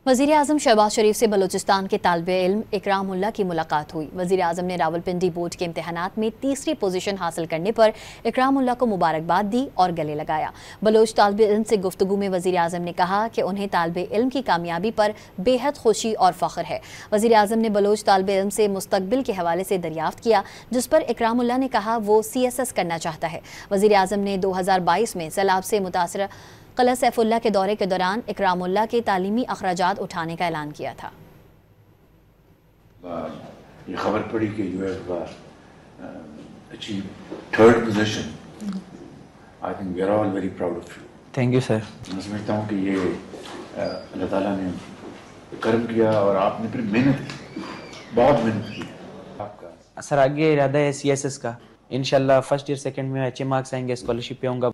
वज़ीर आज़म शहबाज शरीफ से बलूचिस्तान के तालिबे इल्म इकरामुल्लाह की मुलाकात हुई। वज़ीर आज़म ने रावलपिंडी बोर्ड के इम्तहानात में तीसरी पोजीशन हासिल करने पर इकरामुल्लाह को मुबारकबाद दी और गले लगाया। बलोच तालिबे इल्म से गुफ्तगू में वज़ीर आज़म ने कहा कि उन्हें तालिबे इल्म की कामयाबी पर बेहद खुशी और फ़ख्र है। वज़ीर आज़म ने बलोच तालिबे इल्म से मुस्तकबिल के हवाले से दरियाफ्त किया, जिस पर इकरामुल्लाह ने कहा वो CSS करना चाहता है। वज़ीर आज़म ने 2022 में सैलाब से मुतासर क़िला सैफुल्लाह के दौरे के दौरान इकरामुल्लाह के तालीमी अखराजात उठाने का ऐलान किया था। ये खबर पड़ी कि you have achieve third position. I think we are all very proud of you. Thank you sir. मैं समझता हूँ कि ये अल्लाह ताला ने करम किया और आपने फिर मेहनत की, बहुत मेहनत की आपका। सर आगे इरादा है CSS का, इंशाल्लाह फर्स्ट ईयर सेकंड में अच्छे मार्क्स आएंगे, स्कॉलरशिप पे होऊंगा।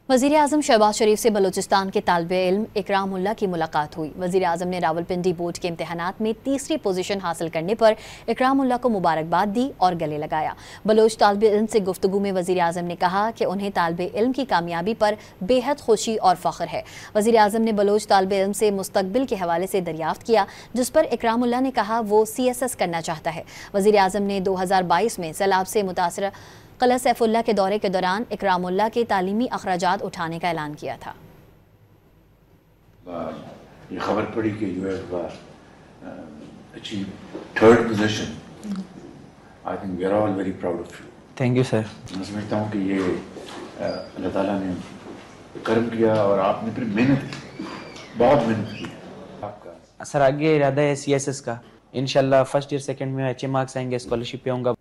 वज़ीर आज़म शहबाज शरीफ से बलूचिस्तान के तालिबे इल्म इकरामुल्लाह की मुलाकात हुई। वज़ीर आज़म ने रावलपिंडी बोर्ड के इम्तहानात में तीसरी पोजीशन हासिल करने पर इकरामुल्लाह को मुबारकबाद दी और गले लगाया। बलोच तालिबे इल्म से गुफ्तगू में वज़ीर आज़म ने कहा कि उन्हें तालिबे इल्म की कामयाबी पर बेहद खुशी और फ़ख्र है। वज़ीर आज़म ने बलोच तालिबे इल्म से मुस्तकबिल के हवाले से दरियाफ्त किया, जिस पर इकरामुल्लाह ने कहा वो CSS करना चाहता है। वज़ीर आज़म ने 2022 में सैलाब से मुतासर क़िला सैफुल्लाह के दौरे के दौरान इकरामुल्लाह के तालीमी अखराजात उठाने का ऐलान किया था। ये खबर पड़ी कि you have achieve third position. I think we are all very proud of you. Thank you sir. मैं समझता हूँ कि ये अल्लाह ताला ने करम किया और आपने फिर मेहनत की, बहुत मेहनत की आपका। सर आगे इरादा है CSS का, इंशाल्लाह फर्स्ट ईयर सेकंड में अच्छे मार्क्स आएंगे, स्कॉलरशिप पे होऊंगा।